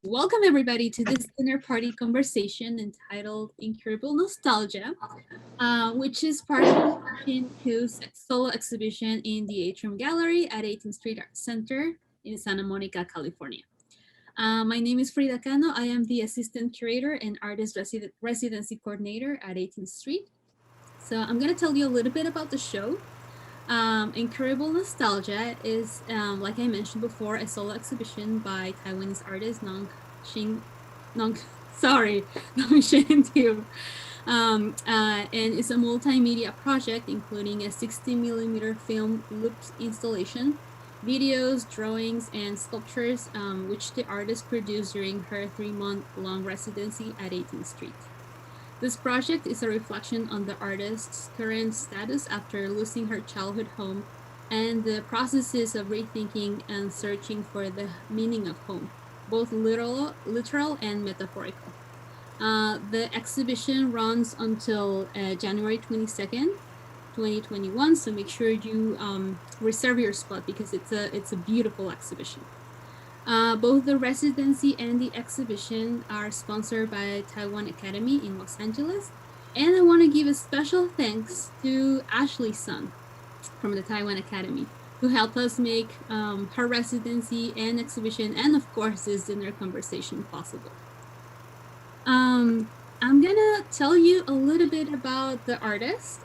Welcome everybody to this dinner party conversation entitled Incurable Nostalgia, which is part of Nung-Hsin Hu's solo exhibition in the Atrium Gallery at 18th Street Art Center in Santa Monica, California. My name is Frida Cano. I am the assistant curator and artist residency coordinator at 18th Street. So I'm going to tell you a little bit about the show. Incurable Nostalgia is, like I mentioned before, a solo exhibition by Taiwanese artist Nung, sorry, Nung-Hsin Hu. And it's a multimedia project including a 60 millimeter film looped installation, videos, drawings, and sculptures, which the artist produced during her 3-month-long residency at 18th Street. This project is a reflection on the artist's current status after losing her childhood home and the processes of rethinking and searching for the meaning of home, both literal and metaphorical. The exhibition runs until January 22nd, 2021, so make sure you reserve your spot because it's a beautiful exhibition. Both the residency and the exhibition are sponsored by Taiwan Academy in Los Angeles. And I want to give a special thanks to Ashley Sun from the Taiwan Academy, who helped us make her residency and exhibition, and of course, this dinner conversation possible. I'm gonna tell you a little bit about the artist.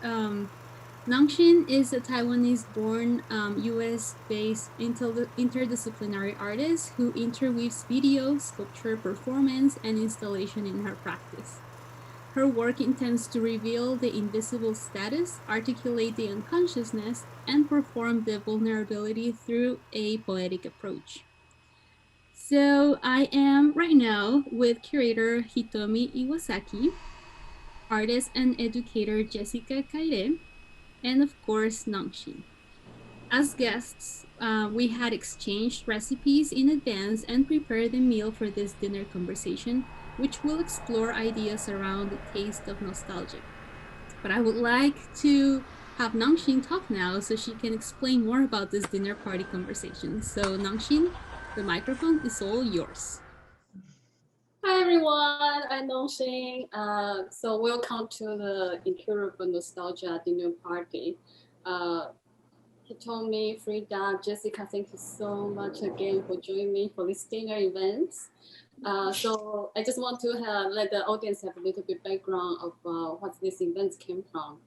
Nung-Hsin is a Taiwanese-born, US-based interdisciplinary artist who interweaves video, sculpture, performance, and installation in her practice. Her work intends to reveal the invisible status, articulate the unconsciousness, and perform the vulnerability through a poetic approach. So I am right now with curator Hitomi Iwasaki, artist and educator Jessica Kaire, and of course, Nung-Hsin. As guests, we had exchanged recipes in advance and prepared the meal for this dinner conversation, which will explore ideas around the taste of nostalgia. But I would like to have Nung-Hsin talk now so she can explain more about this dinner party conversation. So Nung-Hsin, the microphone is all yours. Hi everyone, I'm Nung-Hsin. So welcome to the Incurable Nostalgia dinner party. He told me, Frida, Jessica, thank you so much again for joining me for this dinner event. So I just want to let the audience have a little bit background of what this event came from.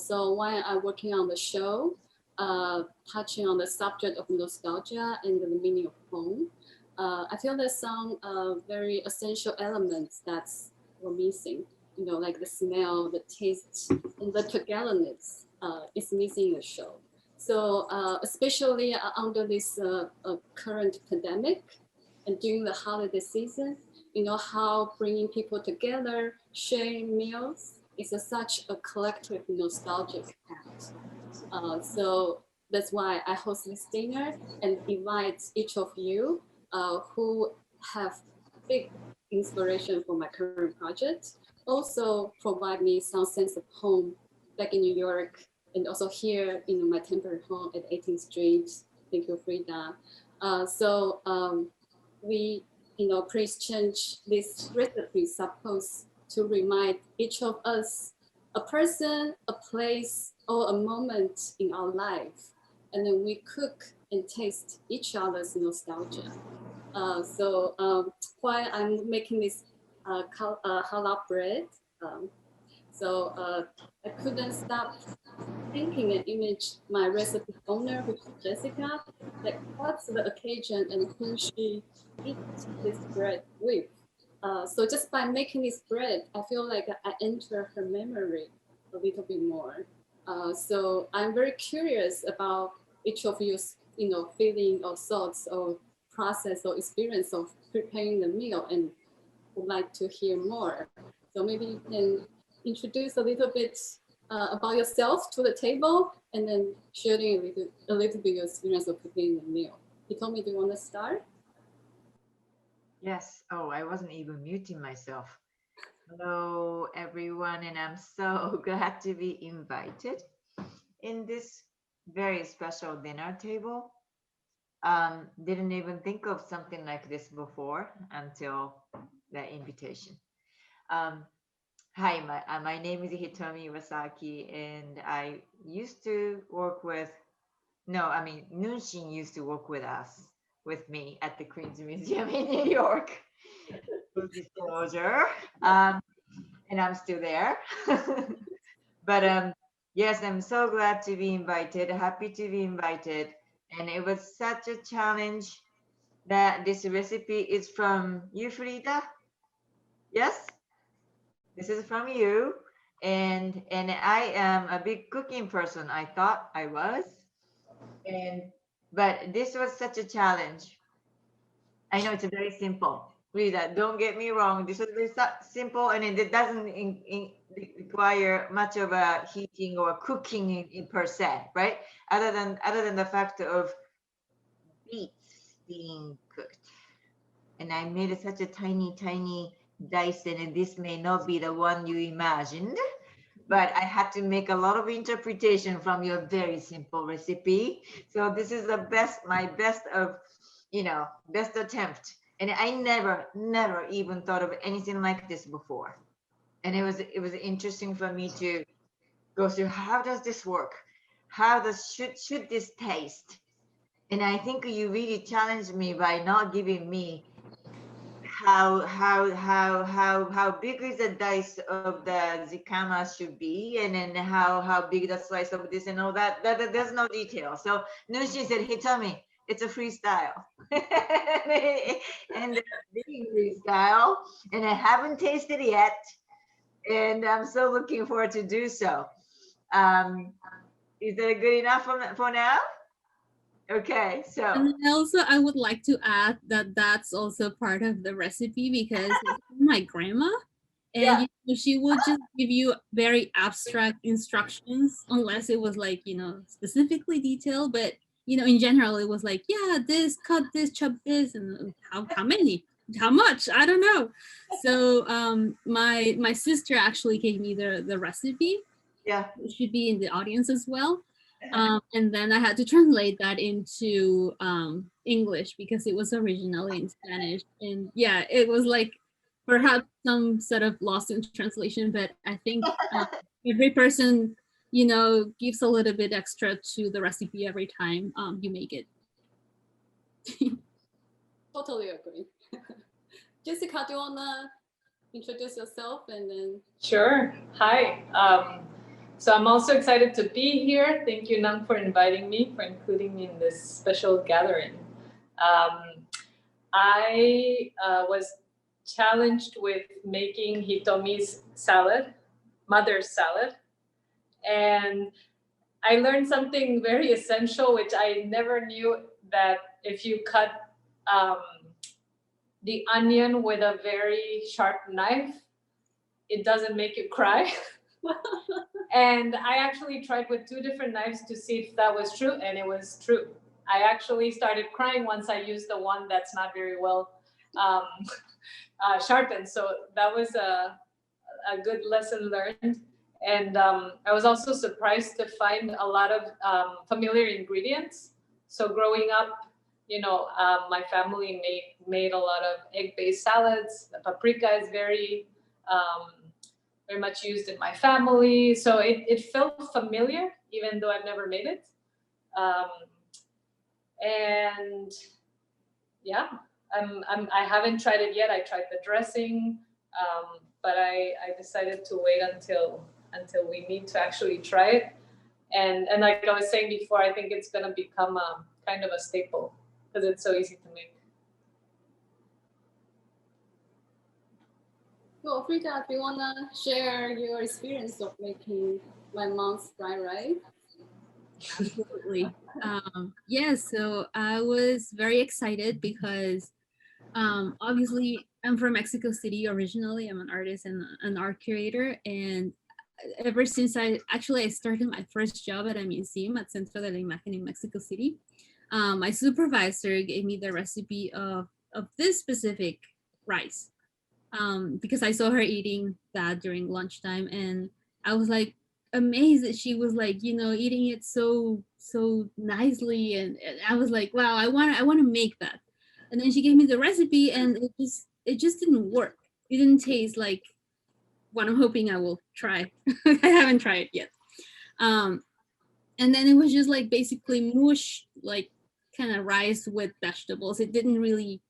So while I'm working on the show, touching on the subject of nostalgia and the meaning of home, I feel there's some very essential elements that were missing. You know, like the smell, the taste, and the togetherness is missing in the show. So especially under this current pandemic and during the holiday season, you know how bringing people together, sharing meals is such a collective nostalgic act. So that's why I host this dinner and invite each of you who have big inspiration for my current project. Also provide me some sense of home back in New York and also here in my temporary home at 18th Street. Thank you, Frida. We, please change this recipe supposed to remind each of us a person, a place, or a moment in our life. And then we cook and taste each other's nostalgia. While I'm making this halal bread, um, I couldn't stop thinking and image my recipe owner, which is Jessica, like what's the occasion and who she eats this bread with. So just by making this bread, I feel like I enter her memory a little bit more. So I'm very curious about each of you's, feeling or thoughts or process or experience of preparing the meal and would like to hear more. So maybe you can introduce a little bit about yourself to the table and then sharing a little bit your experience of preparing the meal. He told me, do you want to start? Yes. Oh, I wasn't even muting myself. Hello, everyone, and I'm so glad to be invited in this very special dinner table. Didn't even think of something like this before until the invitation. Um, Hi, my name is Hitomi Iwasaki, and I used to work with, no, I mean, Nung-Hsin used to work with us, with me at the Queen's Museum in New York. Full disclosure. Um, and I'm still there. But yes, I'm so glad to be invited, happy to be invited. And it was such a challenge that this recipe is from you, Frida. Yes, this is from you. And I am a big cooking person. I thought I was. And but this was such a challenge. I know it's very simple. Frida, don't get me wrong. This is very simple, and it doesn't require much of a heating or cooking in per se, right? Other than the fact of beets being cooked. And I made it such a tiny, tiny dice, and this may not be the one you imagined, but I had to make a lot of interpretation from your very simple recipe. So this is the best, my best of, best attempt. And I never even thought of anything like this before. And it was interesting for me to go through, how does this work? How does should this taste? And I think you really challenged me by not giving me how big is the dice of the zikama should be, and then how big the slice of this and all that there's no detail. So Nushin said, hey, tell me, it's a freestyle. And being freestyle, and I haven't tasted it yet, and I'm so looking forward to do so. um is that good enough for now? Okay, so And then also, I would like to add that that's also part of the recipe because it's from my grandma, and yeah. she would just give you very abstract instructions unless it was like specifically detailed. But in general, it was like, yeah, this, cut this, chop this, and how many, how much, I don't know. So my sister actually gave me the recipe. Yeah. It should be in the audience as well. And then I had to translate that into English because it was originally in Spanish. And yeah, it was like perhaps some sort of lost in translation, but I think every person, gives a little bit extra to the recipe every time you make it. Totally agree. Jessica, do you wanna introduce yourself and then? Sure. Hi. So I'm also excited to be here. Thank you, Nung, for inviting me, for including me in this special gathering. I was challenged with making Hitomi's salad, mother's salad, and I learned something very essential, which I never knew, that if you cut um, the onion with a very sharp knife, it doesn't make you cry. And I actually tried with 2 different knives to see if that was true, and it was true. I actually started crying once I used the one that's not very well um, sharpened. So that was a good lesson learned. And I was also surprised to find a lot of familiar ingredients. So growing up, my family made a lot of egg-based salads. The paprika is very much used in my family. So it felt familiar, even though I've never made it. Um, and yeah, I haven't tried it yet. I tried the dressing, but I decided to wait until we need to actually try it. And like I was saying before, I think it's gonna become a kind of a staple because it's so easy to make. Well, Frida, do you wanna share your experience of making my mom's fried rice? Absolutely. Yeah, so I was very excited because obviously I'm from Mexico City originally. I'm an artist and an art curator. And ever since I started my first job at a museum at Centro de la Imagen in Mexico City, my supervisor gave me the recipe of this specific rice because I saw her eating that during lunchtime, and I was like amazed that she was like eating it so so nicely, and I was like, wow, I want to make that. And then she gave me the recipe, and it just didn't work. It didn't taste like what I'm hoping I will try. I haven't tried it yet. Um, and then it was just like basically mush, like kind of rice with vegetables. It didn't really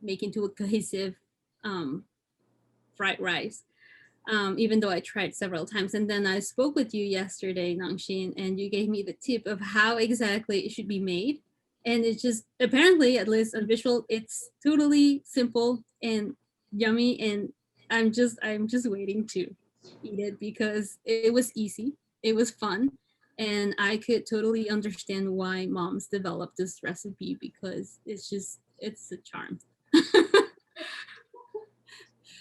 make into a cohesive um, fried rice. Even though I tried several times. And then I spoke with you yesterday, Nung-Hsin, and you gave me the tip of how exactly it should be made. And it's just apparently, at least on visual, it's totally simple and yummy. And I'm just waiting to eat it because it was easy, it was fun, and I could totally understand why moms developed this recipe because it's a charm.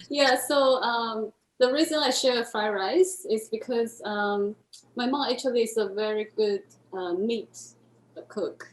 Yeah, so the reason I share fried rice is because my mom actually is a very good meat cook.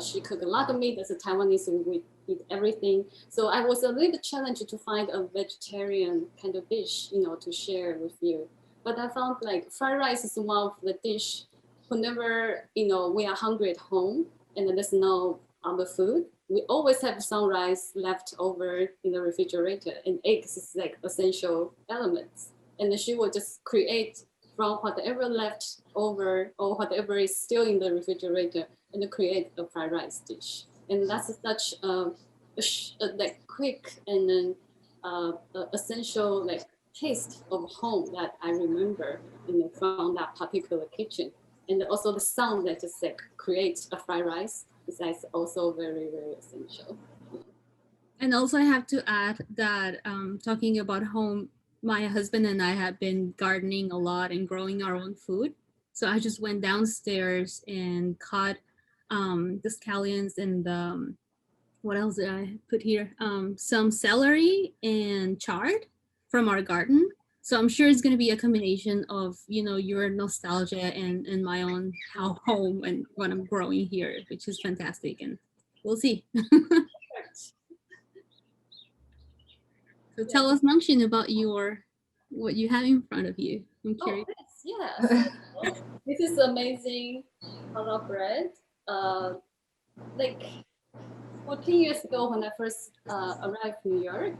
She cook a lot of meat as a Taiwanese, and we eat everything. So I was a little bit challenged to find a vegetarian kind of dish, to share with you. But I found like fried rice is one of the dish whenever, we are hungry at home and there's no other food, we always have some rice left over in the refrigerator, and eggs is like essential elements. And then she will just create from whatever left over or whatever is still in the refrigerator, and then create a fried rice dish. And that's such like quick and then essential like taste of home that I remember, from that particular kitchen. And also the sound that just like creates a fried rice is also very, very essential. And also, I have to add that talking about home, my husband and I have been gardening a lot and growing our own food. So I just went downstairs and caught the scallions and what else did I put here? Some celery and chard from our garden. So I'm sure it's going to be a combination of your nostalgia and my own home and what I'm growing here, which is fantastic. And we'll see. So tell us, Nung-Hsin, about what you have in front of you. I'm Oh, curious. yes, yeah. So, this is amazing challah bread. Like 14 years ago, when I first arrived in New York,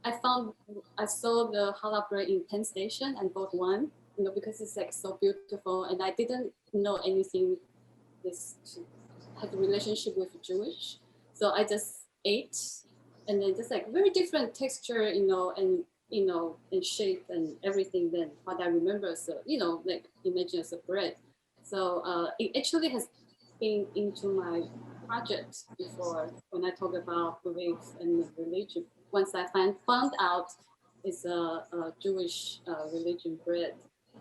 I saw the challah bread in Penn Station and bought one. Because it's like so beautiful, and I didn't know anything this had a relationship with Jewish, so I just ate, and then just like very different texture, and shape and everything than what I remember. So like imagine as a bread. So it actually has been into my project before when I talk about belief and religion. Once I found out it's a Jewish religion bread.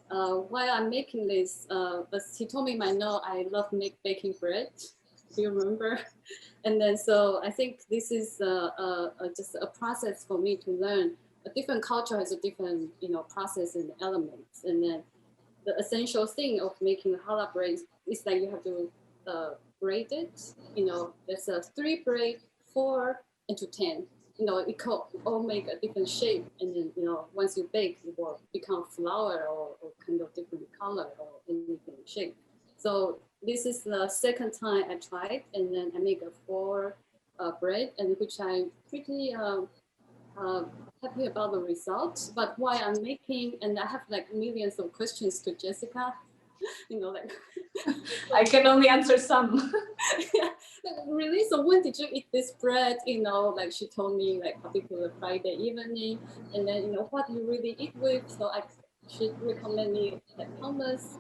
While I'm making this, as he told me, I know I love baking bread. Do you remember? And then so I think this is just a process for me to learn. A different culture has a different process and elements, and then the essential thing of making challah bread is that you have to braid it. There's a 3 braid, 4 into 10. It could all make a different shape, and then once you bake, it will become flour or kind of different color or anything shape. So this is the second time I tried, and then I make a 4 bread, and which I'm pretty happy about the result. But while I'm making, and I have like millions of questions to Jessica, like I can only answer some. yeah, really. So when did you eat this bread? Like she told me, like particular Friday evening, and then what you really eat with. So she recommend me like hummus,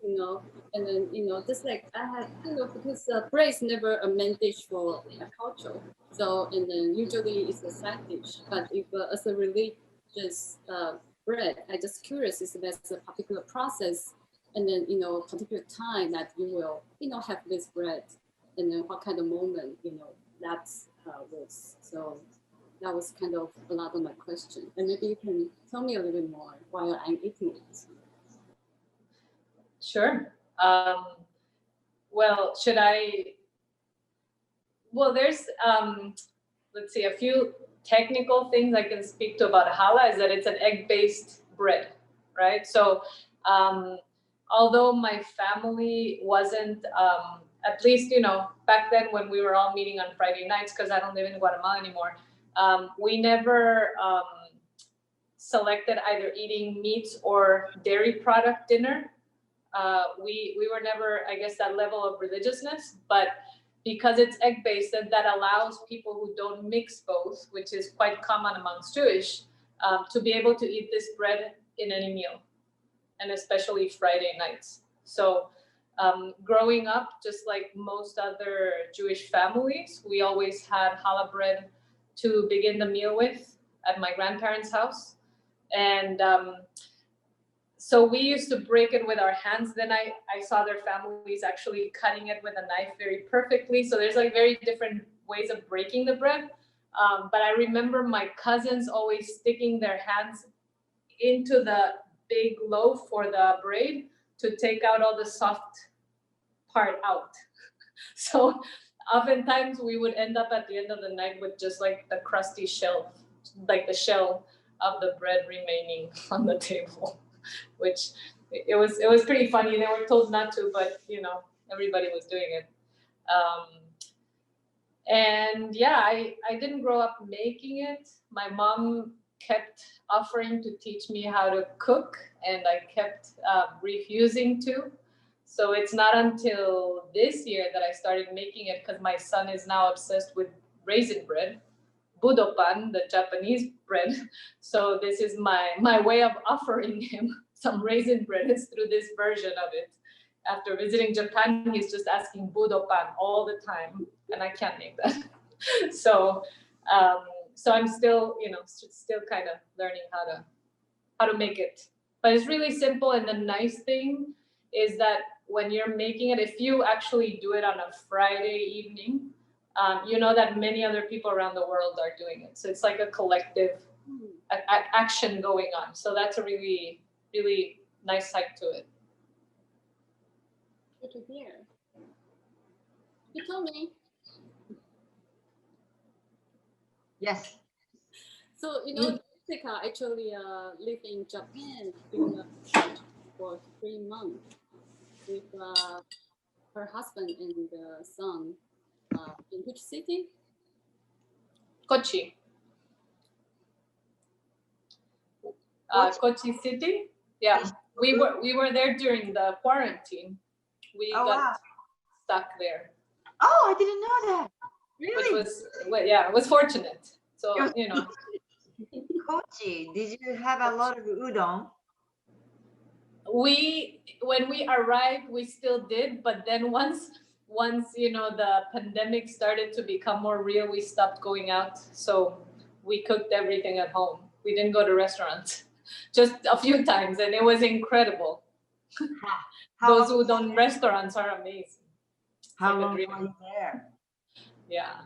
and then just like I had, because bread is never a main dish for a culture. So and then usually it's a side dish. But if as a religious bread, I just curious if there's a particular process, and then particular time that you will have this bread, and then what kind of moment that's was. So that was kind of a lot of my question, and maybe you can tell me a little bit more while I'm eating it. Sure. Well, should I? Well, there's let's see, a few technical things I can speak to about challah is that it's an egg-based bread, right? So although my family wasn't at least, back then when we were all meeting on Friday nights, because I don't live in Guatemala anymore, we never selected either eating meats or dairy product dinner. We were never, I guess, that level of religiousness, but because it's egg-based, and that allows people who don't mix both, which is quite common amongst Jewish, to be able to eat this bread in any meal, and especially Friday nights. So growing up, just like most other Jewish families, we always had challah bread to begin the meal with at my grandparents' house. And so we used to break it with our hands. Then I saw their families actually cutting it with a knife very perfectly. So there's like very different ways of breaking the bread. But I remember my cousins always sticking their hands into the big loaf or the braid to take out all the soft part out. So oftentimes we would end up at the end of the night with just like the crusty shell, like the shell of the bread remaining on the table, which it was pretty funny. They were told not to, but everybody was doing it. And yeah, I didn't grow up making it. My mom kept offering to teach me how to cook, and I kept refusing to. So it's not until this year that I started making it, because my son is now obsessed with raisin bread, budopan, the Japanese bread. So this is my way of offering him some raisin bread, is through this version of it. After visiting Japan, he's just asking budopan all the time, and I can't make that. So I'm still, still kind of learning how to make it. But it's really simple, and the nice thing is that when you're making it, if you actually do it on a Friday evening, you know that many other people around the world are doing it. So it's like a collective action going on. So that's a really, really nice side to it. Good to hear. You told me. Yes. So Jessica actually lived in Japan for 3 months with her husband and the son. In which city? Kochi. Kochi City. Yeah, we were there during the quarantine. We got stuck there. Oh, I didn't know that. Really? Which was, yeah, it was fortunate. So Kochi, did you have a lot of udon? When we arrived, we still did, but then once the pandemic started to become more real, we stopped going out. So we cooked everything at home. We didn't go to restaurants, just a few times, and it was incredible. Those udon restaurants are amazing. How long were you there? Yeah.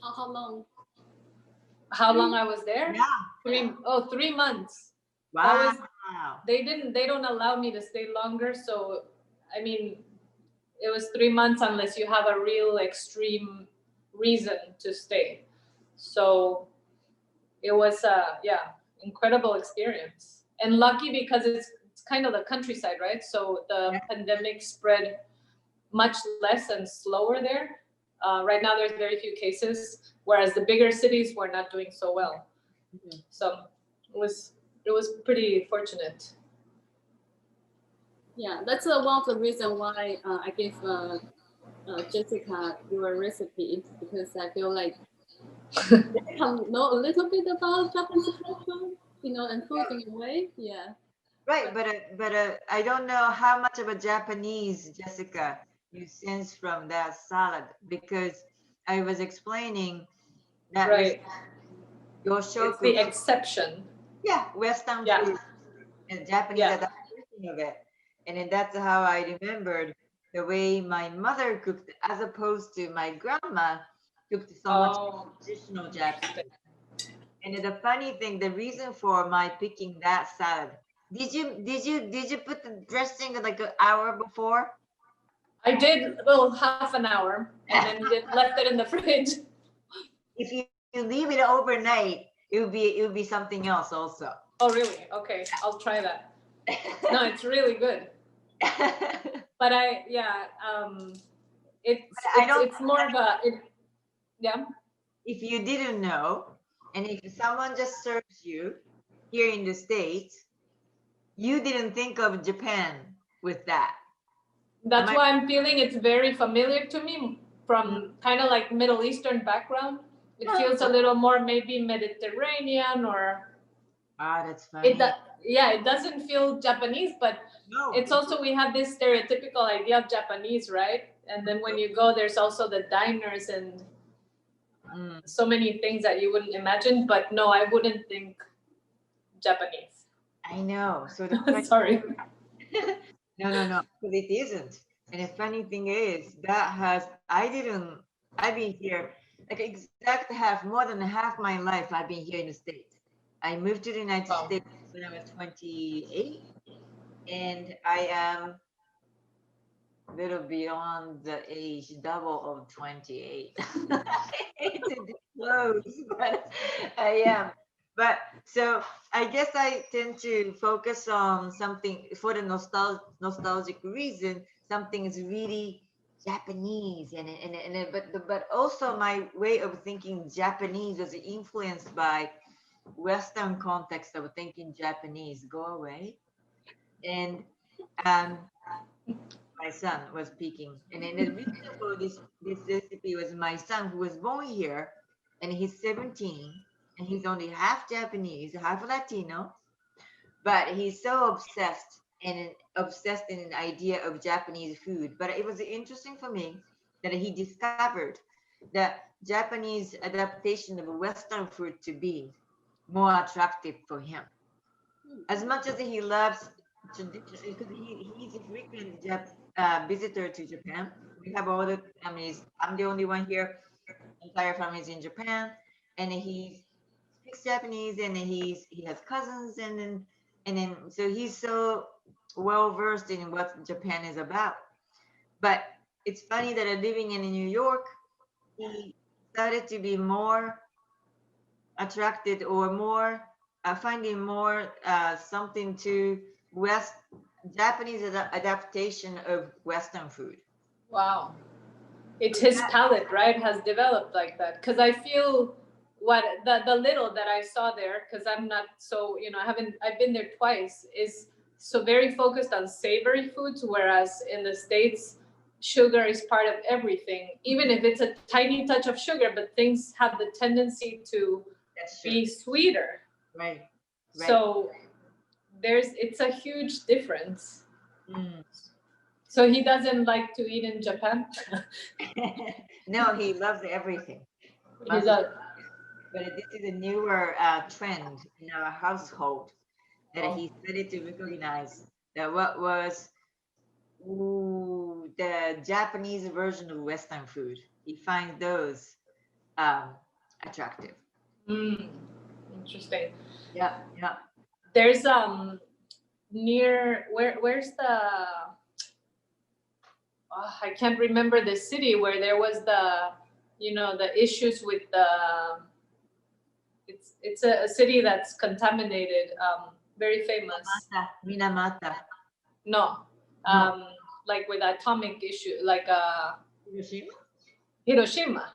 How long? How long I was there? Yeah. 3 months. Wow. They don't allow me to stay longer. So, I mean, it was 3 months unless you have a real extreme reason to stay. So it was incredible experience, and lucky because it's kind of the countryside, right? So the pandemic spread much less and slower there. Right now there's very few cases, whereas the bigger cities were not doing so well. So it was pretty fortunate. Yeah, that's one of the reasons why I gave Jessica your recipe, because I feel like Jessica know a little bit about Japanese culture, and food in a way. Yeah. Right, but I don't know how much of a Japanese, Jessica, you sense from that salad, because I was explaining that It's the exception. Yeah, Western food and Japanese adaptation of it. And then that's how I remembered the way my mother cooked, as opposed to my grandma cooked so much traditional Japanese. And the funny thing, the reason for my picking that salad, did you put the dressing like an hour before? I did, half an hour, and then left it in the fridge. If you leave it overnight, it would be something else also. Oh, really? Okay, I'll try that. No, it's really good. But It's more of a yeah. If you didn't know, and if someone just serves you here in the States, you didn't think of Japan with that. That's Am I- why I'm feeling it's very familiar to me from kind of like Middle Eastern background. It feels a little more maybe Mediterranean or That's funny. it doesn't feel Japanese, but No, it's also we have this stereotypical idea of Japanese, right? And then when you go, there's also the diners and so many things that you wouldn't imagine. But no, I wouldn't think Japanese. I know. So Sorry. No, because it isn't. And the funny thing is I've been here like more than half my life I've been here in the States. I moved to the United Wow. States when I was 28, and I am a little beyond the age double of 28. I hate to disclose, but I am. But so I guess I tend to focus on something for the nostalgic reason. Something is really Japanese, but also my way of thinking Japanese was influenced by Western context of thinking Japanese. Go away, and um, my son was speaking, and then the reason for this recipe was my son who was born here, and he's 17, and he's only half Japanese, half Latino, but he's so obsessed in an idea of Japanese food. But it was interesting for me that he discovered that Japanese adaptation of Western food to be more attractive for him. As much as he loves tradition, because he's a frequent visitor to Japan. We have all the families. I'm the only one here. Entire family is in Japan, and he speaks Japanese, and he has cousins, and then so he's so well versed in what Japan is about. But it's funny that living in New York, he started to be more attracted or more finding more something to West Japanese adaptation of Western food. Wow. It's his palate, right, has developed like that. Because I feel what the little that I saw there, because I'm not so, I've been there twice, is so very focused on savory foods, whereas in the States, sugar is part of everything, even if it's a tiny touch of sugar, but things have the tendency to be sweeter. Right. So it's a huge difference. So he doesn't like to eat in Japan? No, he loves everything. He does. But this is a newer trend in our household that he started to recognize that what was the Japanese version of Western food. He finds those attractive. Interesting. Yeah. There's near where's the I can't remember the city where there was the issues with the it's a city that's contaminated, very famous. Minamata. No, like with atomic issue, like Hiroshima. Hiroshima.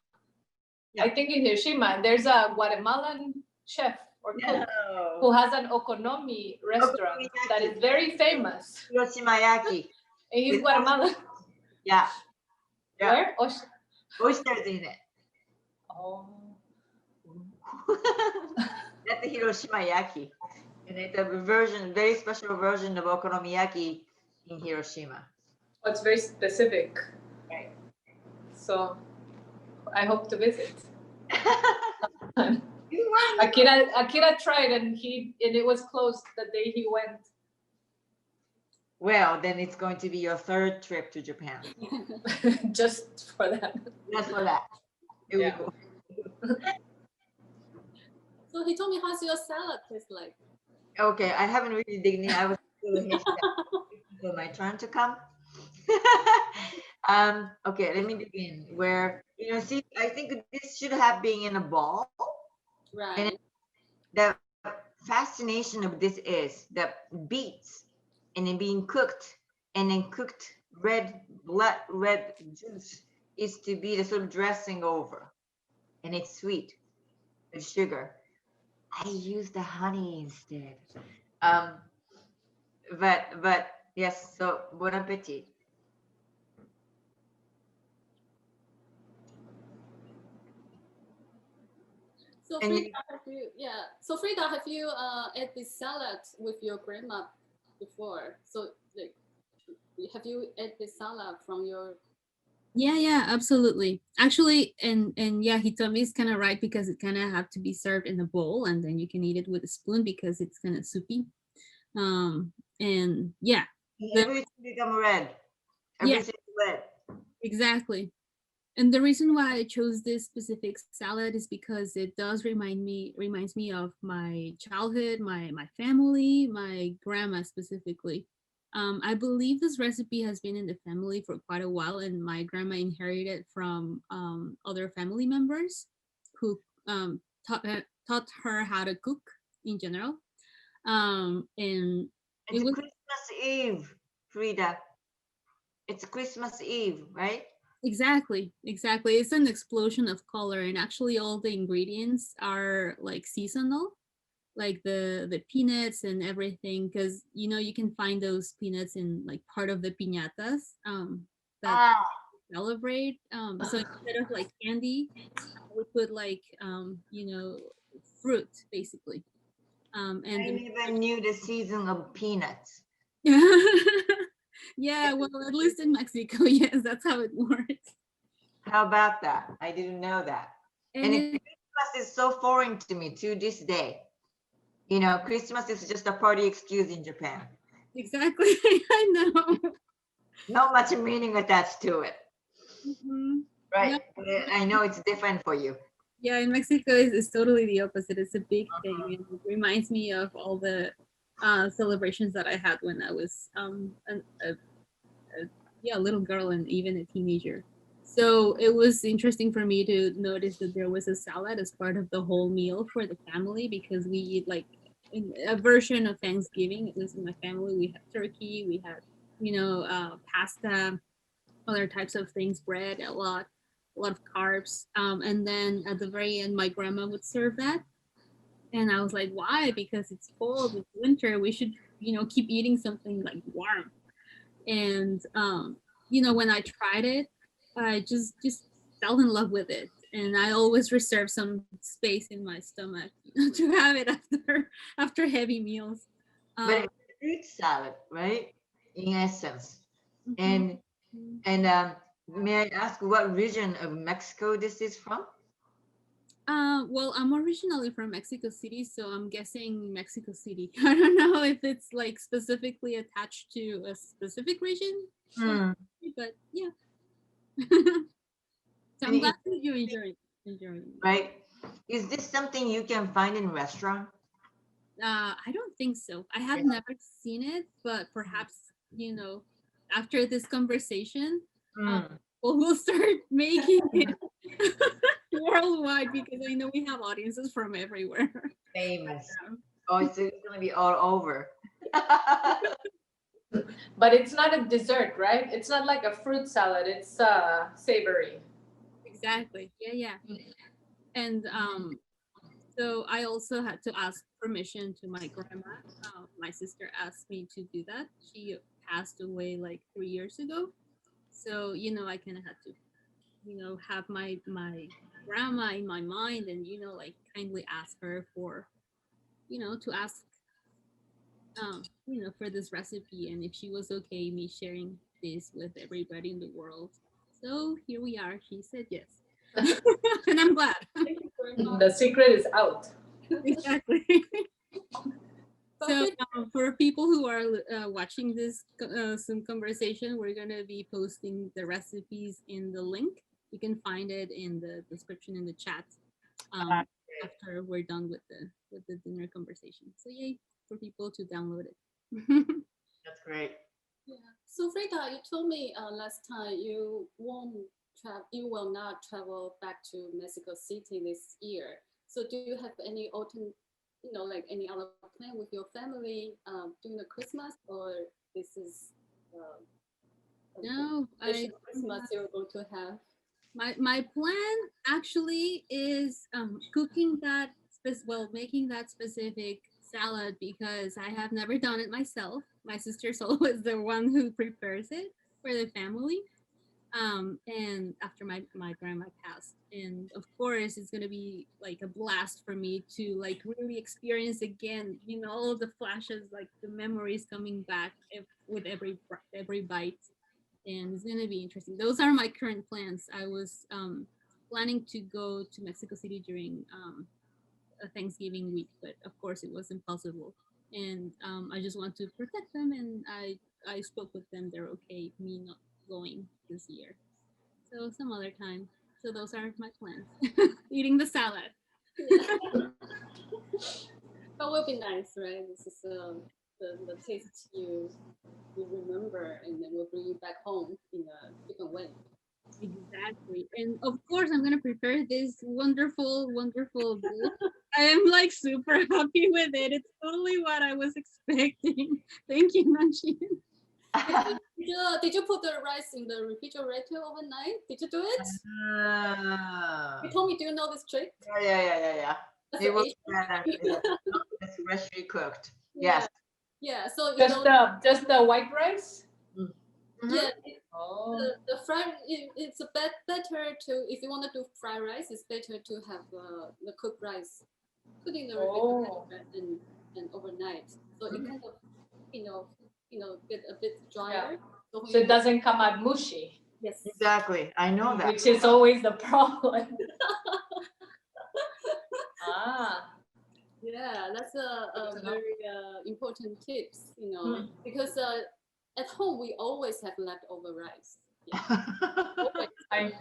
Yeah. I think in Hiroshima there's a Guatemalan chef or cook who has an okonomi restaurant that is very famous. Hiroshimayaki. And he's Guatemalan. Yeah. Where? Oysters in it. Oh. That's the Hiroshimayaki. And it's a very special version of okonomiyaki in Hiroshima. Oh, it's very specific. Right. So I hope to visit. Akira tried and it was closed the day he went. Well, then it's going to be your third trip to Japan. Just for that. Just for that. Here we go. So he told me, how's your salad taste like? Okay, I haven't really digged in. I was for my turn to come. Okay, let me begin. Where see, I think this should have been in a ball. Right. And the fascination of this is the beets and then being cooked and then cooked red juice is to be the sort of dressing over, and it's sweet with sugar. I use the honey instead. Um, but yes. So bon appetit. So And Frida, have you ate this salad with your grandma before? So like, have you ate this salad from your? Yeah, absolutely. Actually, and yeah, Hitomi's kind of right because it kind of have to be served in a bowl, and then you can eat it with a spoon because it's kind of soupy. And yeah, the everything become red. yeah, Everything red. exactly. And the reason why I chose this specific salad is because it does reminds me of my childhood, my family, my grandma specifically. I believe this recipe has been in the family for quite a while, and my grandma inherited it from other family members who taught her how to cook in general. And it It's was Christmas Eve, Frida. It's Christmas Eve, right? exactly. It's an explosion of color, and actually, all the ingredients are like seasonal, like the peanuts and everything, because you can find those peanuts in like part of the piñatas that Ah, celebrate. So instead of like candy, we put like fruit basically. And I never knew the season of peanuts. yeah, well, at least in Mexico, yes, that's how it works. How about that? I didn't know that. And And it Christmas is so foreign to me to this day. You know, Christmas is just a party excuse in Japan. exactly, I know. Not much meaning attached to it, Mhm. right? No, But I know it's different for you. yeah, in Mexico it's totally the opposite. It's a big thing, and it reminds me of all the celebrations that I had when I was yeah, a little girl and even a teenager. So it was interesting for me to notice that there was a salad as part of the whole meal for the family because we eat like in a version of Thanksgiving. At least in my family, we had turkey, we had pasta, other types of things, bread, a lot of carbs. And then at the very end, my grandma would serve that, and I was like, why? Because it's cold, it's winter. We should keep eating something like warm. And when I tried it, I just fell in love with it, and I always reserve some space in my stomach to have it after heavy meals. But um it's a fruit salad, right? In essence. mhm. And may I ask what region of Mexico this is from? Well, I'm originally from Mexico City, so I'm guessing Mexico City. I don't know if it's like specifically attached to a specific region, Hmm. but yeah. So And I'm glad that you enjoying it. right? Is this something you can find in restaurant? I don't think so. I have never seen it, but perhaps after this conversation, uh, Hmm. we'll start making it worldwide because I know we have audiences from everywhere. Famous. Oh, it's gonna be all over. But it's not a dessert, right? It's not like a fruit salad. It's savory. Exactly. Yeah. And so I also had to ask permission to my grandma. My sister asked me to do that. She passed away like 3 years ago. So I kind of had to have my grandma in my mind, and like kindly ask her for to ask for this recipe, and if she was okay me sharing this with everybody in the world. So here we are. She said yes. And I'm glad. Thank you very much. The secret is out. Exactly. So But for people who are watching this Zoom conversation, we're gonna be posting the recipes in the link. You can find it in the description in the chat um, after we're done with the dinner conversation. So yay for people to download it. That's great. yeah. So Frida, you told me last time you will not travel back to Mexico City this year. So do you have any autumn, like any other plan with your family during the Christmas, or this is uh, No, special Christmas you're going to have? My plan actually is cooking that making that specific salad because I have never done it myself. My sister's always the one who prepares it for the family. And after my grandma passed, and of course it's gonna be like a blast for me to like really experience again, all of the flashes, like the memories coming back with every bite, and it's gonna be interesting. Those are my current plans. I was planning to go to Mexico City during a Thanksgiving week, but of course it was impossible. And I just want to protect them, and I spoke with them. They're okay me not going this year, so some other time. So those are my plans. Eating the salad. Yeah. But will be nice, right? This is the taste you remember, and then will bring you back home in a different way. Exactly. And of course, I'm going to prepare this wonderful, wonderful dish. I am like super happy with it. It's totally what I was expecting. Thank you, Nancy. Did you put the rice in the refrigerator overnight? Did you do it? You Ah. told me. Do you know this trick? Yeah. That's It an was Asian it's freshly cooked. Yeah, Yes. yeah. So Just the white rice. Mhm. yeah, Oh. the fried it's a better to if you want to do fried rice, it's better to have the cooked rice put in the refrigerator Oh. and overnight, so it kind of you know get a bit Yeah. drier. So when So you it doesn't come out mushy, yes, Exactly. I know that. which is always the problem. Ah. yeah, that's a Good to know. very important tips, Hmm. because at home we always have leftover rice. Yeah, always. I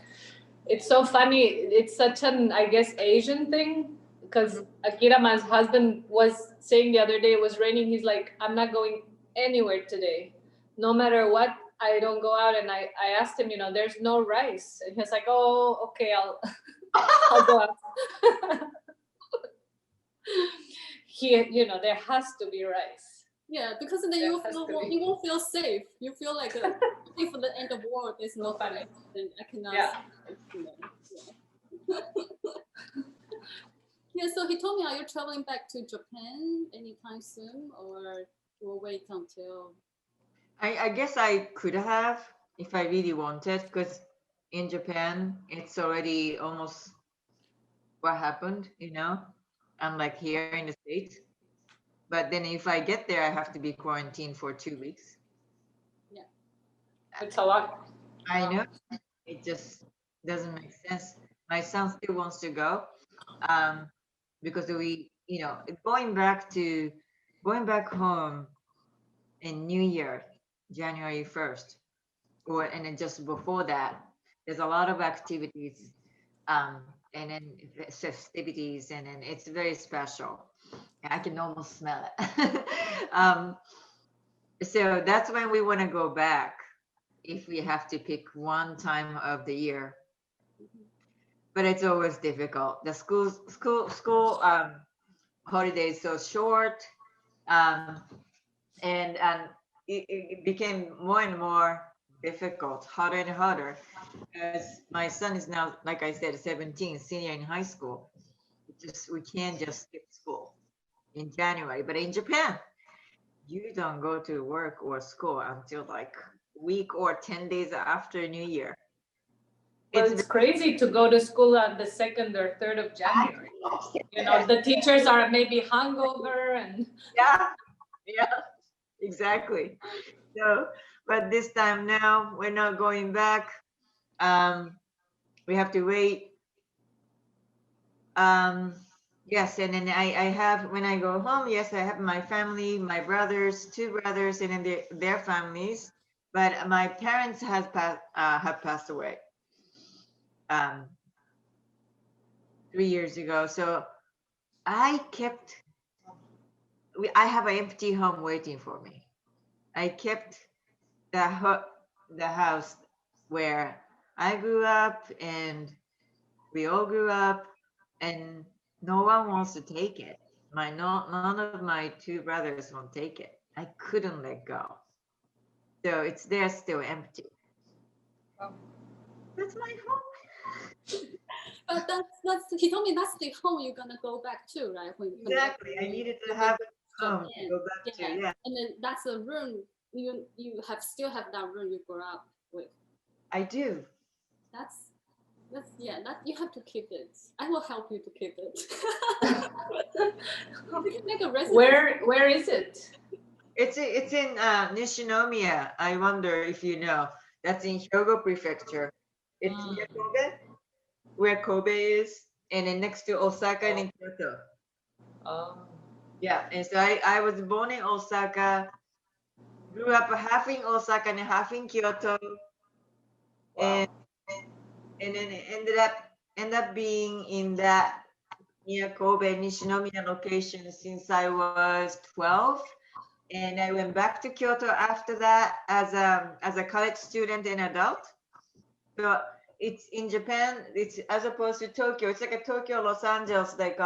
It's so funny. It's such an, I guess, Asian thing. Because Akira, my husband, was saying the other day it was raining. He's like, I'm not going anywhere today. No matter what, I don't go out. And I asked him, there's no rice. And he's like, oh, okay, I'll go out. There has to be rice. Yeah, because then There has to be. you won't feel safe. You feel like if the end of war there's So no funny. rice, then I cannot. Yeah. Yeah. Yeah. So he told me, are you traveling back to Japan anytime soon, or we'll wait until? I guess I could have if I really wanted, because in Japan it's already almost what happened. I'm like here in the States. But then if I get there, I have to be quarantined for 2 weeks. Yeah. It's a lot. I know it just doesn't make sense. My son still wants to go, um, because going back home in New Year, January 1st, and then just before that, there's a lot of activities, and then festivities, and then it's very special. I can almost smell it. So that's when we want to go back if we have to pick one time of the year. But it's always difficult. The school holiday is so short, um, and it became more and more difficult, harder and harder, as my son is now, like I said, 17, senior in high school. We can't just skip school in January. But in Japan, you don't go to work or school until like week or 10 days after New Year. Well, It's it's crazy to go to school on the 2nd or 3rd of January. The teachers are maybe hungover and yeah, exactly. So, but this time now we're not going back. We have to wait. Um, yes, and then I have when I go home. Yes, I have my family, my brothers, two brothers, and then their families. But my parents have passed away. Um, 3 years ago. So I kept, I have an empty home waiting for me. I kept the house where I grew up and we all grew up, and no one wants to take it. None of my two brothers won't take it. I couldn't let go. So it's there still empty. Oh. That's my home. But that's he told me that's the home you're gonna go back to, right? Exactly. I needed to have a home to go back to. Yeah, And then that's a room you still have that room you grew up with. I do. That's that you have to keep it. I will help you to keep it. You can make a recipe. Where is it? It's in Nishinomiya. I wonder if you know. That's in Hyogo Prefecture. It's near Kobe, where Kobe is, and then next to Osaka and in Kyoto. Oh. Yeah, and so I was born in Osaka, grew up half in Osaka and half in Kyoto, Wow. and then it ended up being in that near Kobe Nishinomiya location since I was 12. And I went back to Kyoto after that as a college student and adult. So it's in Japan. It's as opposed to Tokyo. It's like a Tokyo Los Angeles like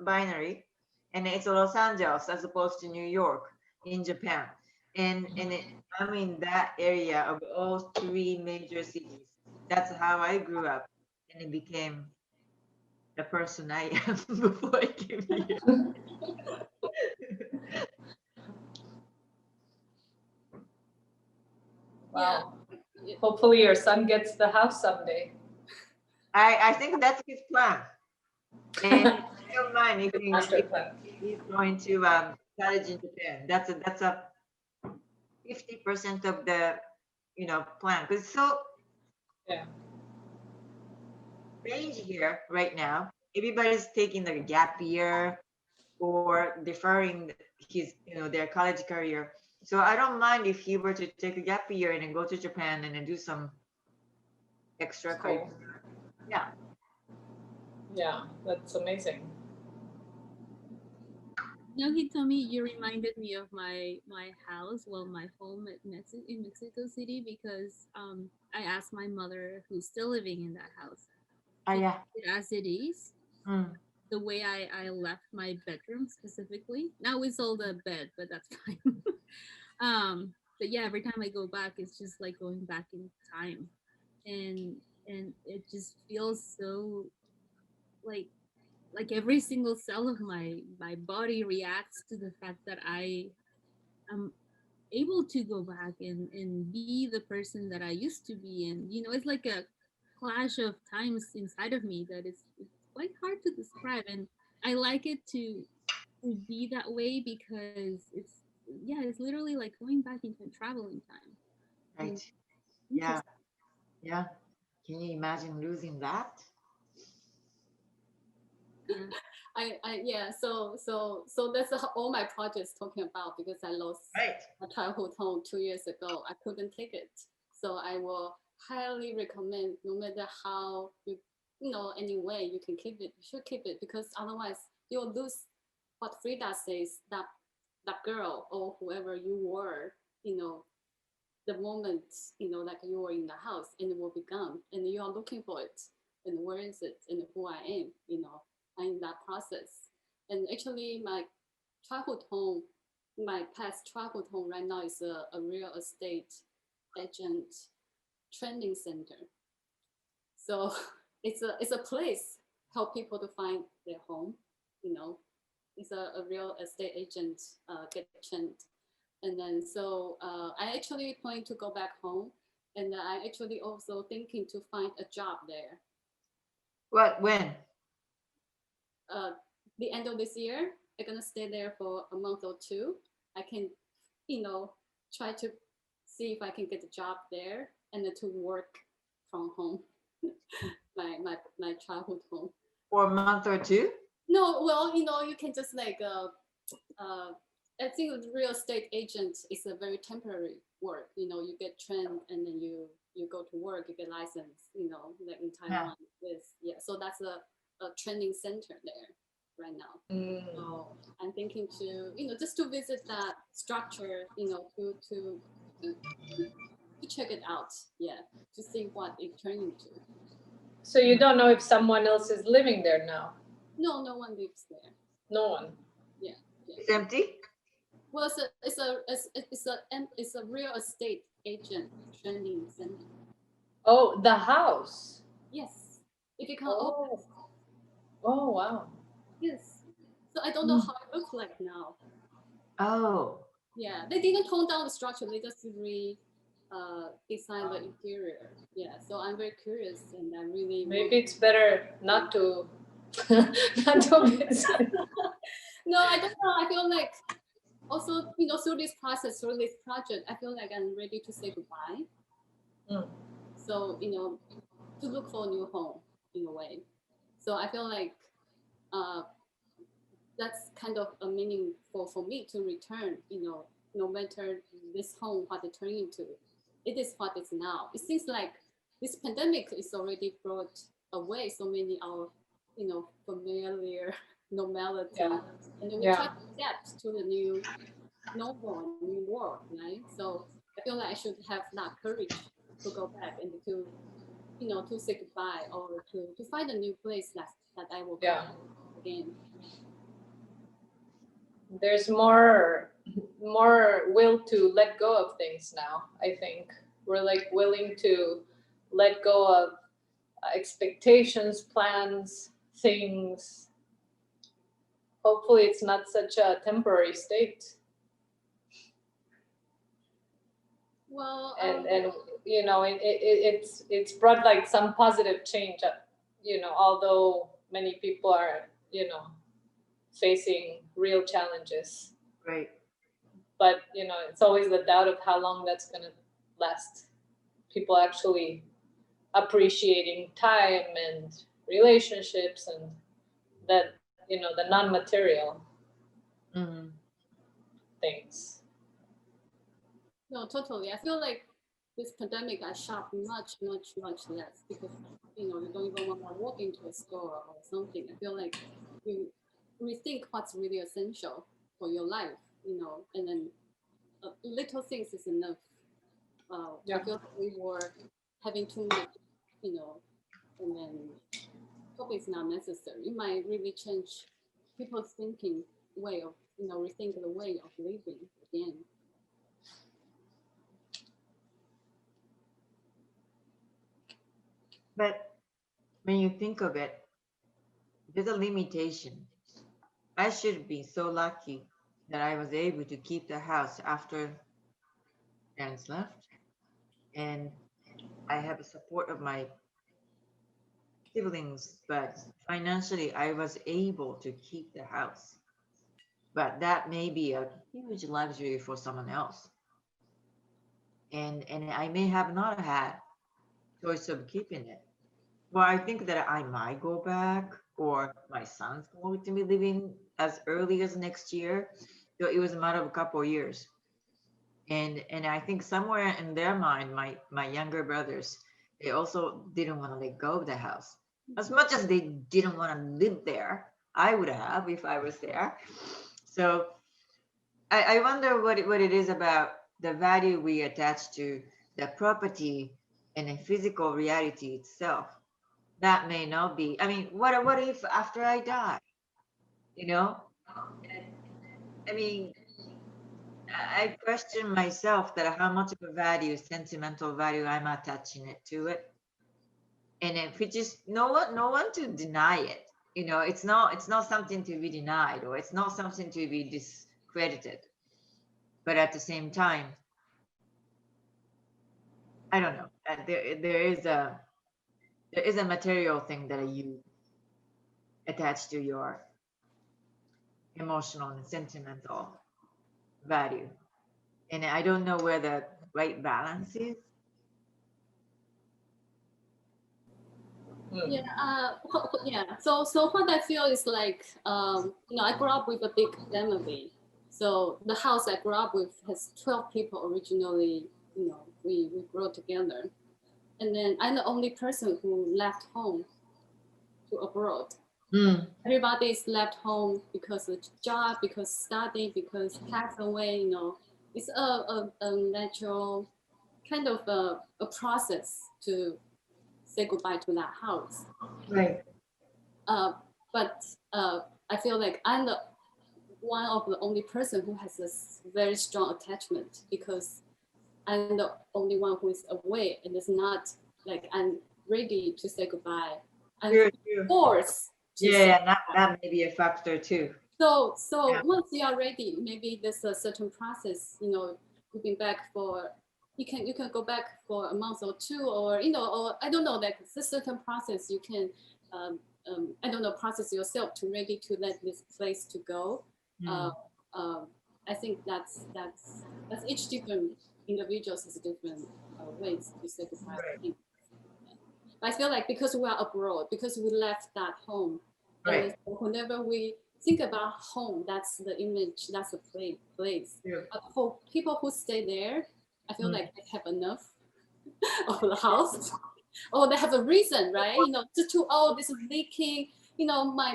binary, and it's Los Angeles as opposed to New York in Japan. I'm in that area of all three major cities. That's how I grew up, and it became the person I am before I came here. Wow. Hopefully your son gets the house someday. I think that's his plan. And I don't mind if Master plan. he's going to college in Japan. That's a 50% of the plan. Because it's so Yeah. strange here right now. Everybody's taking the gap year or deferring his their college career. So I don't mind if he were to take a gap year and then go to Japan and then do some extra Cool. Yeah. Yeah, that's amazing. No, he told me you reminded me of my house, well, my home in Mexico City, because I asked my mother, who's still living in that house, Oh to yeah. keep it as it is, Mm. the way I left my bedroom specifically. Now we sold a bed, but that's fine. But yeah, every time I go back, it's just like going back in time, and it just feels so like every single cell of my body reacts to the fact that I am able to go back and be the person that I used to be. And it's like a clash of times inside of me that it's quite hard to describe. And I like it to be that way because it's literally like going back in time, traveling time. And Right. Yeah. Yeah. Can you imagine losing that? yeah. So that's all my projects talking about, because I lost Right. a childhood home 2 years ago. I couldn't take it, so I will highly recommend, no matter how any way you can keep it, you should keep it, because otherwise you'll lose what Frida says, that girl or whoever you were, the moment like you were in the house, and it will be gone, and you are looking for it, and where is it, and who I am, in that process. And actually my childhood home, my past childhood home right now is a real estate agent training center. So it's a place help people to find their home, it's a real estate agent get trained. And then so I actually plan to go back home, and I actually also thinking to find a job there. What? When? The end of this year, I'm gonna stay there for a month or two. I can, try to see if I can get a job there, and then to work from home, my childhood home. For a month or two? No, well, you can just like I think with real estate agent is a very temporary work. You get trained, and then you go to work, you get license. Like in Taiwan, so that's a training center there right now. So I'm thinking to just to visit that structure, to check it out, to see what it turned into. So you don't know if someone else is living there now? No, no one lives there. No one. Yeah. It's empty? Well, it's a real estate agent training center. Oh, the house. Yes. It become open. Oh, wow. Yes. So I don't know how it looks like now. Oh, Yeah, they didn't tone down the structure. They just design the interior. Yeah, so I'm very curious, and I really Maybe it's better not to not to visit. No, I don't know. I feel like also through this process, through this project, I feel like I'm ready to say goodbye. Mm. So to look for a new home in a way. So I feel like uh, that's kind of a meaningful for me to return. No matter this home what it turned into, it is what it's now. It seems like this pandemic is already brought away so many our familiar normality, Yeah. and then we try to adapt to the new normal, new world, right? So I feel like I should have that courage to go back and to say goodbye, or to find a new place that I will Yeah. go again. There's more will to let go of things now. I think we're like willing to let go of expectations, plans, things. Hopefully it's not such a temporary state. Well, And it's brought like some positive change, although many people are facing real challenges, right. but it's always the doubt of how long that's going to last. People actually appreciating time and relationships and that the non-material Mm. things. no, totally. I feel like this pandemic I shop much, much, much less because you don't even want to walk into a store or something. I feel like you rethink what's really essential for your life, and then little things is enough. I feel like we were having too much, and then hope it's not necessary. It might really change people's thinking way of, rethink the way of living again. But when you think of it, there's a limitation. I should be so lucky that I was able to keep the house after parents left, and I have the support of my siblings, but financially I was able to keep the house. But that may be a huge luxury for someone else. And I may have not had choice of keeping it. Well, I think that I might go back, or my son's going to be living as early as next year. So it was a matter of a couple of years. And I think somewhere in their mind, my younger brothers, they also didn't want to let go of the house. As much as they didn't want to live there, I would have if I was there. So I wonder what it is about the value we attach to the property and the physical reality itself. That may not be. I mean, what if after I die? You know, I mean, I question myself that how much of a value, sentimental value, I'm attaching it to it, and if it just no one to deny it. It's not something to be denied, or it's not something to be discredited. But at the same time, I don't know. There is a material thing that you attach to your emotional and sentimental value, and I don't know where the right balance is. Yeah, yeah. So what I feel is like, I grew up with a big family. So the house I grew up with has 12 people originally. We grew up together, and then I'm the only person who left home to abroad. Mm, Everybody is left home because of job, because study, because pass away. It's a natural kind of a process to say goodbye to that house. right. Uh, but I feel like I'm the one of the only person who has this very strong attachment because I'm the only one who is away and is not like I'm ready to say goodbye and True, true. force to say Yeah, that may be a factor too. so Yeah. once you are ready, maybe there's a certain process, you've been back for you can go back for a month or two, or or I don't know, like it's a certain process you can I don't know, process yourself to ready to let this place to go. Mm. I think that's each different individuals has different ways to say goodbye. Right. I feel like because we are abroad, because we left that home, Right. and whenever we think about home, that's the image, that's the place. True. For people who stay there, I feel Mm. like they have enough of the house, or they have a reason, right? Just oh, this is leaking.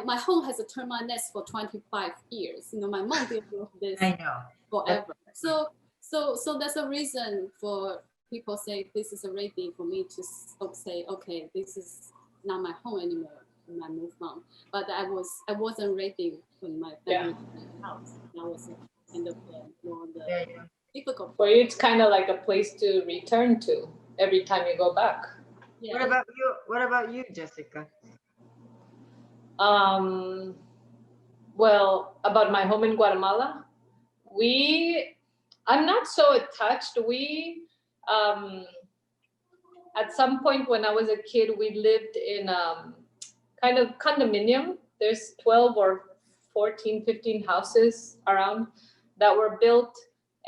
My home has a termite nest for 25 years. My mom dealt with this I know. forever. So that's a reason for people say this is ready for me to say, okay, this is not my home anymore when I move on. But I wasn't ready when my family house. That was kind of more Yeah, difficult. For you, it's kind of like a place to return to every time you go back. Yeah. What about you? What about you, Jessica? Well, about my home in Guatemala, I'm not so attached. At some point when I was a kid, we lived in kind of condominium. There's 12 or 14, 15 houses around that were built.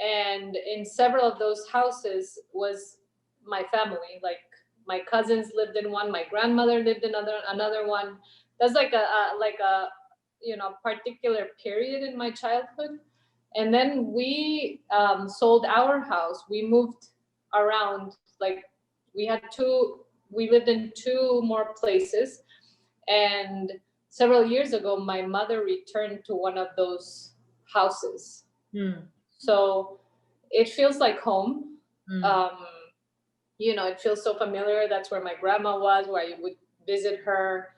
And in several of those houses was my family. Like my cousins lived in one, my grandmother lived in another one. That's like a particular period in my childhood. And then we sold our house. We moved around, like we lived in two more places. And several years ago, my mother returned to one of those houses. Mm. So it feels like home. Mm. It feels so familiar. That's where my grandma was, where I would visit her.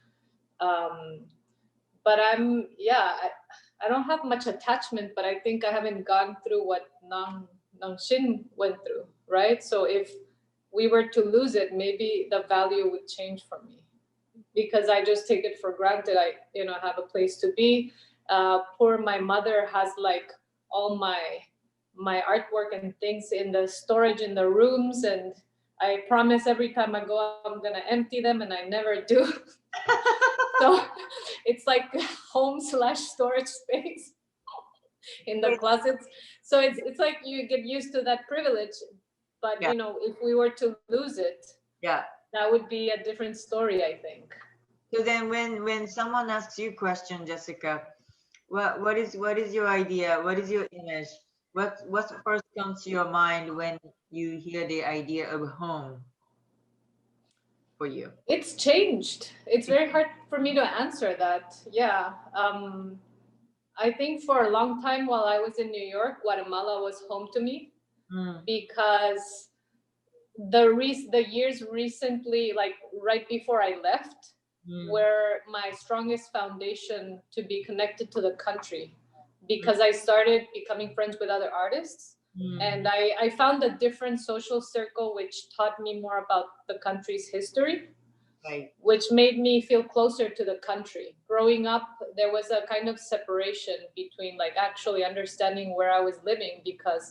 But I don't have much attachment, but I think I haven't gone through what Nung-Hsin went through, right? So if we were to lose it, maybe the value would change for me, because I just take it for granted. I have a place to be. Poor my mother has like all my artwork and things in the storage in the rooms, and I promise every time I go I'm gonna empty them, and I never do. So it's like home/storage space in the closets. So it's like you get used to that privilege, but Yeah. if we were to lose it, Yeah. that would be a different story, I think. So then when someone asks you a question, Jessica, what is your idea? What is your image? What first comes to your mind when you hear the idea of home for you? It's changed. It's very hard for me to answer that. Yeah. I think for a long time while I was in New York, Guatemala was home to me, Mm. because the years recently, like right before I left, were my strongest foundation to be connected to the country, because I started becoming friends with other artists. And I found a different social circle which taught me more about the country's history, Right. which made me feel closer to the country. Growing up, there was a kind of separation between like actually understanding where I was living, because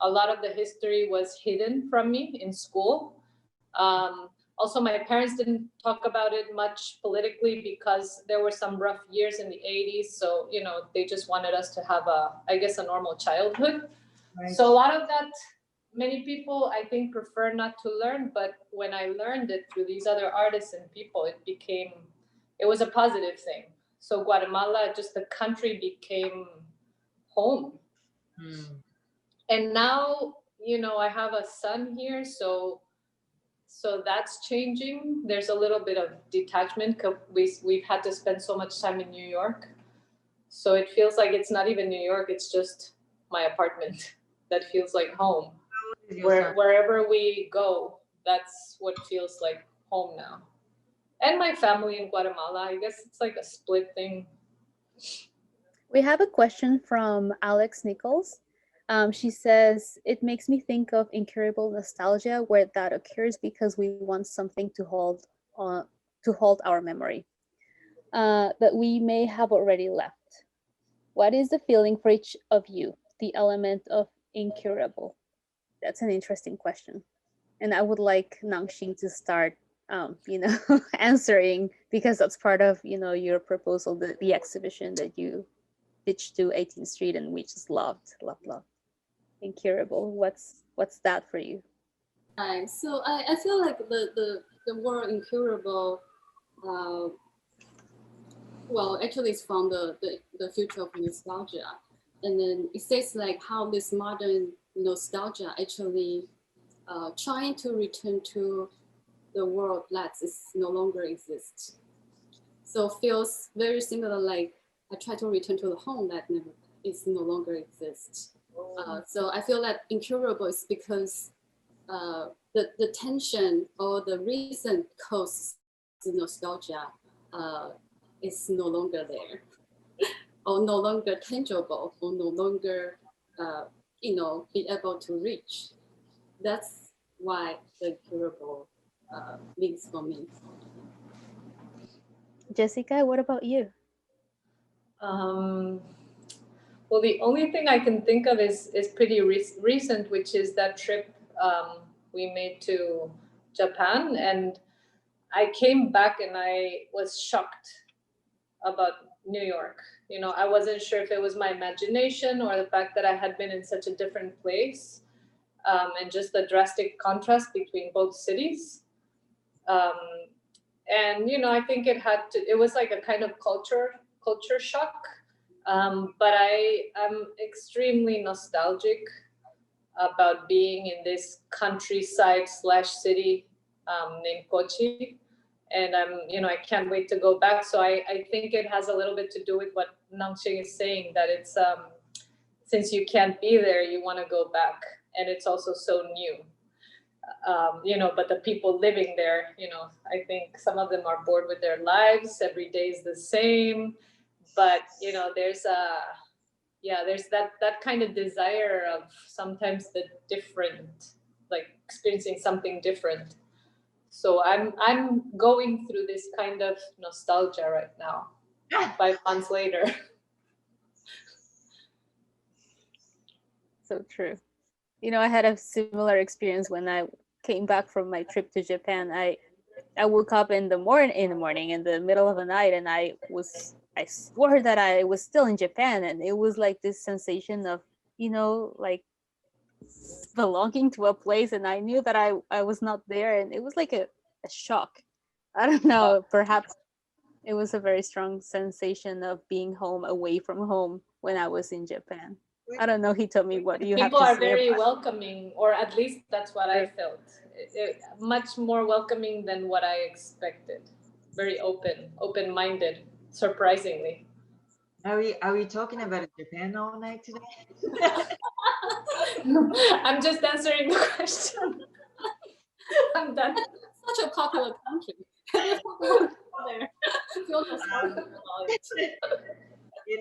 a lot of the history was hidden from me in school. Also, my parents didn't talk about it much politically, because there were some rough years in the 80s. So, they just wanted us to have a normal childhood. Right. So a lot of that, many people, I think, prefer not to learn. But when I learned it through these other artists and people, it was a positive thing. So Guatemala, just the country, became home. And now, I have a son here, so that's changing. There's a little bit of detachment, because we've had to spend so much time in New York. So it feels like it's not even New York, it's just my apartment that feels like home. Wherever we go, that's what feels like home now. And my family in Guatemala, I guess it's like a split thing. We have a question from Alex Nichols. She says, it makes me think of incurable nostalgia, where that occurs because we want something to hold on to hold our memory, but we may have already left. What is the feeling for each of you? The element of incurable. That's an interesting question, and I would like Nung-Hsin to start, answering, because that's part of your proposal, the exhibition that you pitched to 18th Street and we just loved, loved, loved. Incurable. What's that for you? Right. So I feel like the word incurable, well, actually it's from the future of nostalgia. And then it says like how this modern nostalgia actually trying to return to the world that is no longer exists. So feels very similar like I try to return to the home that never is no longer exists. So I feel that incurable is because the tension or the reason causes the nostalgia is no longer there, or no longer tangible, or no longer be able to reach. That's why the incurable means for me. Jessica, what about you? Well, the only thing I can think of is pretty recent, which is that trip we made to Japan, and I came back and I was shocked about New York. I wasn't sure if it was my imagination or the fact that I had been in such a different place, and just the drastic contrast between both cities. Um, and I think it was like a kind of culture shock. But I am extremely nostalgic about being in this countryside slash city named Kochi. And I can't wait to go back. So I think it has a little bit to do with what Nung-Hsin is saying, that it's since you can't be there, you want to go back. And it's also so new. But the people living there, I think some of them are bored with their lives. Every day is the same. But there's that kind of desire of sometimes the different, like experiencing something different. So I'm going through this kind of nostalgia right now, 5 months later. So true. I had a similar experience when I came back from my trip to Japan. I woke up in the morning in the middle of the night, and I swore that I was still in Japan, and it was like this sensation of like belonging to a place, and I knew that I was not there, and it was like a shock. I don't know, perhaps it was a very strong sensation of being home, away from home, when I was in Japan. I don't know, Hitomi, what do you have People to are say very about welcoming, or at least that's what I felt. Much more welcoming than what I expected. Very open-minded, surprisingly. Are we talking about Japan all night today? I'm just answering the question. I'm done. Such a popular country. Everyone there. Feel nostalgic about it.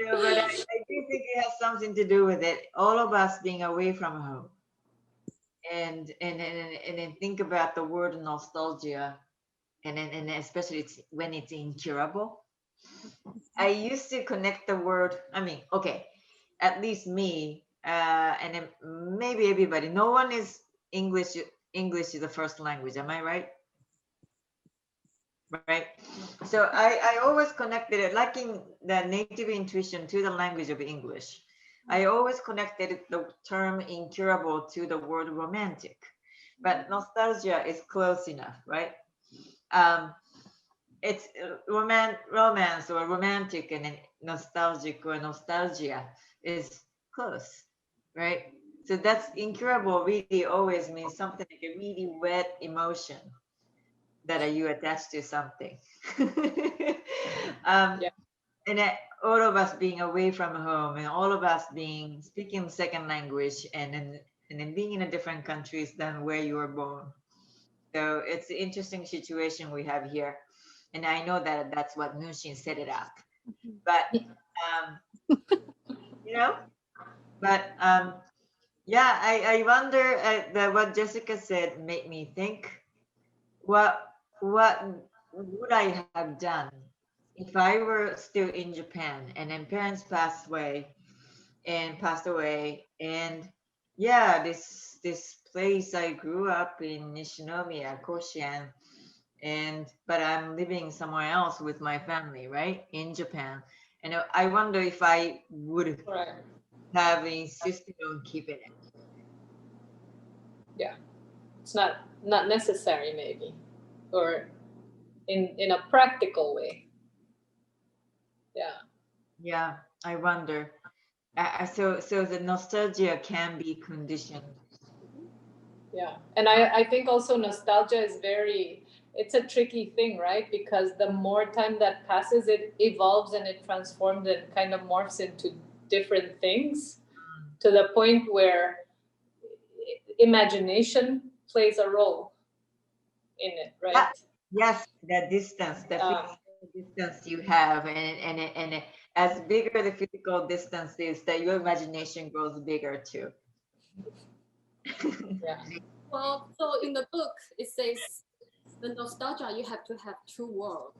But I do think it has something to do with it. All of us being away from home, and then think about the word nostalgia, and especially when it's incurable. I used to connect the word. I mean, okay, at least me, and then maybe everybody. No one is English. English is the first language. Am I right? Right. So I always connected it, like in the native intuition, to the language of English. I always connected the term incurable to the word romantic, but nostalgia is close enough, right? It's romance or romantic, and then nostalgic or nostalgia is close, right? So that's incurable really always means something like a really wet emotion that you attach to something. Yeah. And all of us being away from home, and all of us being speaking second language, and then being in a different countries than where you were born. So it's an interesting situation we have here. And I know that that's what Nung-Hsin set it up. But, you know, but yeah, I wonder that what Jessica said made me think what would I have done if I were still in Japan and then parents passed away, and yeah, this place I grew up in Nishinomiya, Koshian, and but I'm living somewhere else with my family, right, in Japan, and I wonder if I would Right. have insisted on keeping it. Yeah. It's not necessary maybe, or in a practical way. Yeah. Yeah, I wonder. So the nostalgia can be conditioned. Yeah. And I think also nostalgia is it's a tricky thing, right? Because the more time that passes, it evolves and it transforms and kind of morphs into different things to the point where imagination plays a role in it, Ah, right? yes, the distance, the Um, physical distance you have, and as bigger the physical distance is, that your imagination grows bigger too. yeah. Well, so in the book, it says the nostalgia, you have to have two worlds.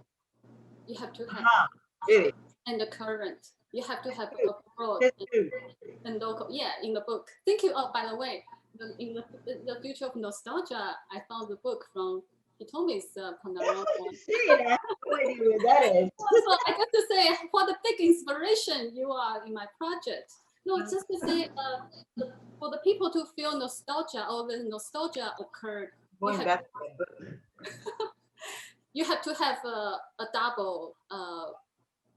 You have to have Uh-huh. Really? and the current. You have to have True. abroad That's true. and local. Yeah, in the book. Thank you. Oh, by the way, in the future of nostalgia, I found the book from Hitomi's panorama. See, I have no idea where that is. So I got to say, what a big inspiration you are in my project. No, it's just to say, for the people to feel nostalgia or the nostalgia occurred, Going back to the book. you have to have a double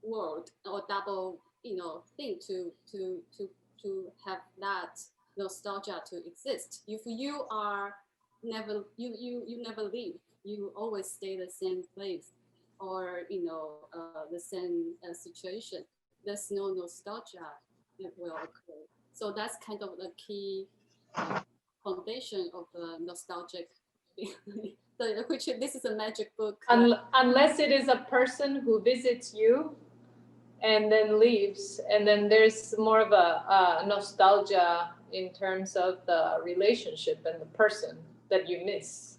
world or double, thing to have that nostalgia to exist. If you are never you never leave, you always stay the same place, or the same situation, there's no nostalgia that will occur. So that's kind of the key foundation of the nostalgic which this is a magic book Unless it is a person who visits you and then leaves, and then there's more of a nostalgia in terms of the relationship and the person that you miss,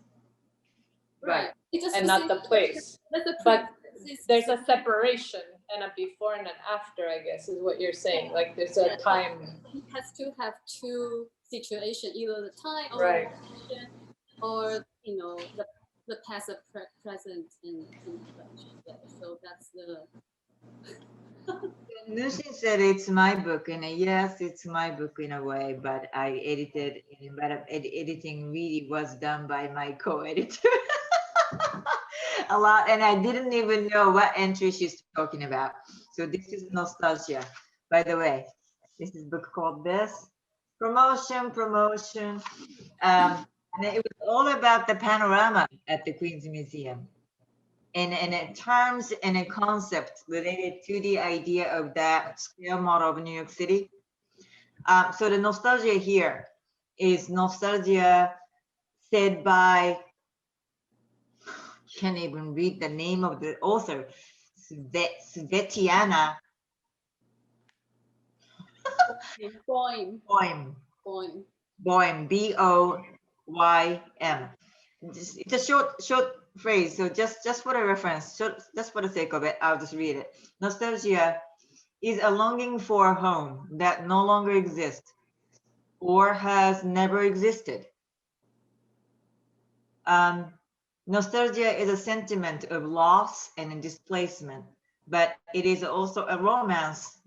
right. It's just and to not say the place. that's a But pre- there's a separation and a before and an after, I guess, is what you're saying. Like there's a time. it has to have two situations, either the time or Right. the past, present, and such. Yeah, so that's the Nushin said it's my book, and yes, it's my book in a way, but I edited, but editing really was done by my co-editor a lot, and I didn't even know what entry she's talking about. So this is nostalgia, by the way. This is a book called this promotion, and it was all about the panorama at the Queen's Museum. And in terms and a concept related to the idea of that scale model of New York City. So the nostalgia here is nostalgia said by, can't even read the name of the author, Svetiana Boym. Boym. Boym. Boym, Boym. It's a short phrase, so just for the reference, just for the sake of it, I'll just read it. Nostalgia is a longing for a home that no longer exists or has never existed. Nostalgia is a sentiment of loss and displacement, but it is also a romance.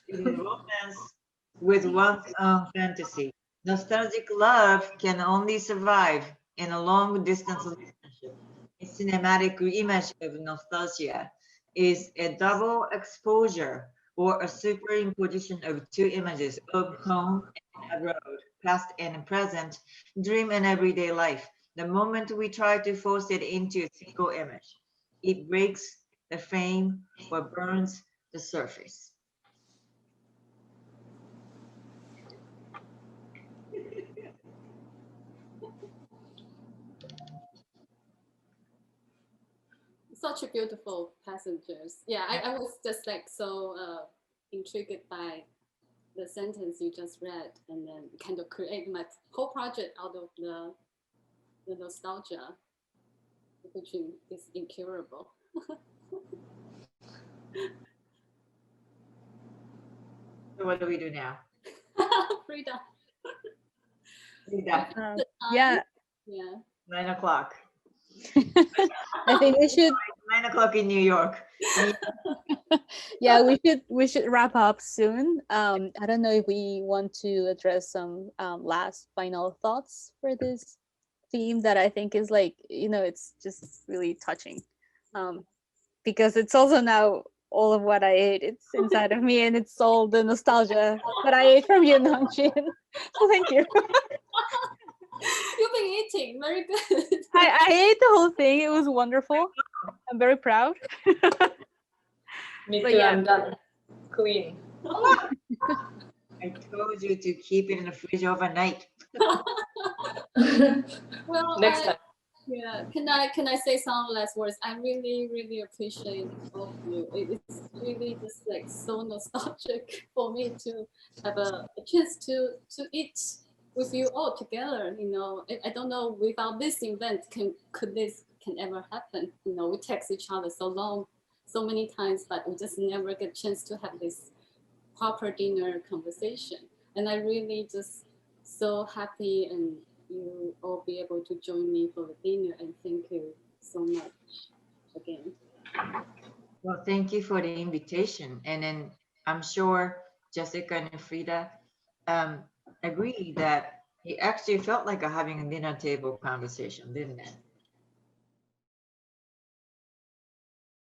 It is romance with one's own fantasy. Nostalgic love can only survive in a long distance relationship. A cinematic image of nostalgia is a double exposure or a superimposition of two images of home and abroad, past and present, dream and everyday life. The moment we try to force it into a single image, it breaks the frame or burns the surface. Such a beautiful passengers. Yeah, I was just like so intrigued by the sentence you just read, and then kind of create my whole project out of the nostalgia. the dream is incurable. So what do we do now? Frida. Frida, Yeah, Yeah. 9 o'clock. I think we should. 9 o'clock in New York. Yeah, we should wrap up soon. I don't know if we want to address some last final thoughts for this theme that I think is like, it's just really touching. Because it's also now all of what I ate. It's inside of me, and it's all the nostalgia that I ate from you, Nung-Hsin. So thank you. You've been eating very good. I ate the whole thing. It was wonderful. I'm very proud. Me But too. yeah. I'm done. Clean. I told you to keep it in the fridge overnight. Well, Next time. yeah. Can I say some last words? I really appreciate all of you. It's really just like so nostalgic for me to have a chance to eat with you all together. I don't know, without this event, could this can ever happen? We text each other so many times, but we just never get a chance to have this proper dinner conversation. And I really just so happy and you all be able to join me for the dinner, and thank you so much again. Well, thank you for the invitation. And then I'm sure Jessica and Frida agree that it actually felt like having a dinner table conversation, didn't it?